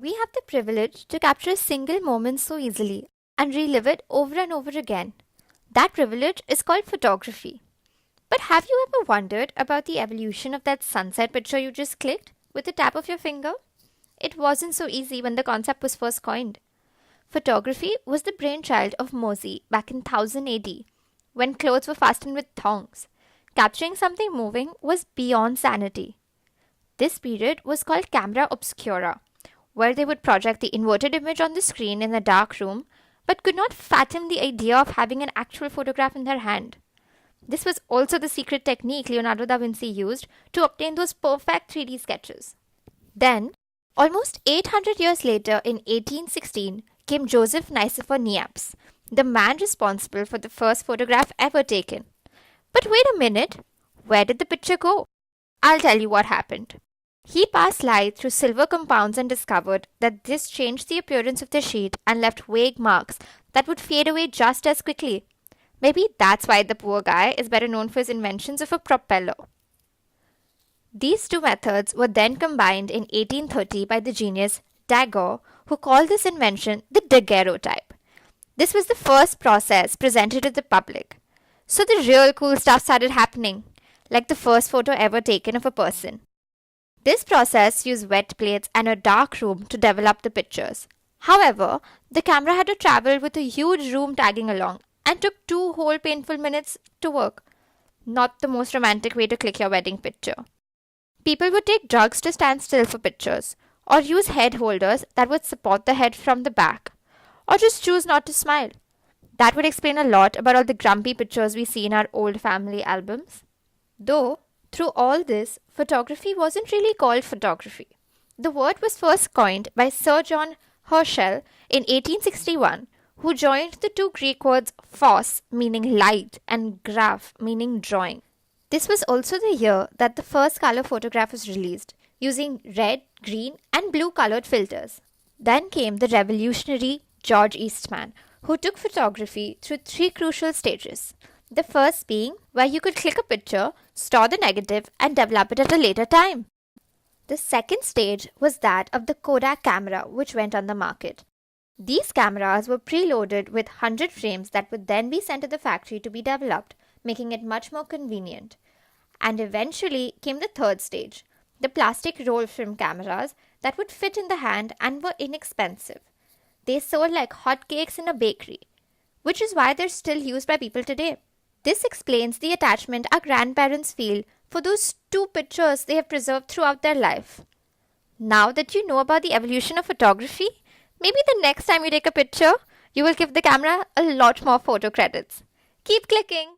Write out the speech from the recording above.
We have the privilege to capture a single moment so easily and relive it over and over again. That privilege is called photography. But have you ever wondered about the evolution of that sunset picture you just clicked with the tap of your finger? It wasn't so easy when the concept was first coined. Photography was the brainchild of Mosey back in 1000 AD, when clothes were fastened with thongs. Capturing something moving was beyond sanity. This period was called camera obscura, where they would project the inverted image on the screen in a dark room, but could not fathom the idea of having an actual photograph in their hand. This was also the secret technique Leonardo da Vinci used to obtain those perfect 3D sketches. Then, almost 800 years later in 1816, came Joseph Nicéphore Niepce, the man responsible for the first photograph ever taken. But wait a minute, where did the picture go? I'll tell you what happened. He passed light through silver compounds and discovered that this changed the appearance of the sheet and left vague marks that would fade away just as quickly. Maybe that's why the poor guy is better known for his inventions of a propeller. These two methods were then combined in 1830 by the genius Daguerre, who called this invention the daguerreotype. This was the first process presented to the public. So the real cool stuff started happening, like the first photo ever taken of a person. This process used wet plates and a dark room to develop the pictures. However, the camera had to travel with a huge room tagging along and took 2 whole painful minutes to work. Not the most romantic way to click your wedding picture. People would take drugs to stand still for pictures, or use head holders that would support the head from the back, or just choose not to smile. That would explain a lot about all the grumpy pictures we see in our old family albums. Though, through all this, photography wasn't really called photography. The word was first coined by Sir John Herschel in 1861, who joined the two Greek words phos, meaning light, and graph, meaning drawing. This was also the year that the first color photograph was released, using red, green, and blue colored filters. Then came the revolutionary George Eastman, who took photography through 3 crucial stages. The first being where you could click a picture, store the negative, and develop it at a later time. The second stage was that of the Kodak camera, which went on the market. These cameras were preloaded with 100 frames that would then be sent to the factory to be developed, making it much more convenient. And eventually came the third stage, the plastic roll film cameras that would fit in the hand and were inexpensive. They sold like hotcakes in a bakery, which is why they're still used by people today. This explains the attachment our grandparents feel for those 2 pictures they have preserved throughout their life. Now that you know about the evolution of photography, maybe the next time you take a picture, you will give the camera a lot more photo credits. Keep clicking!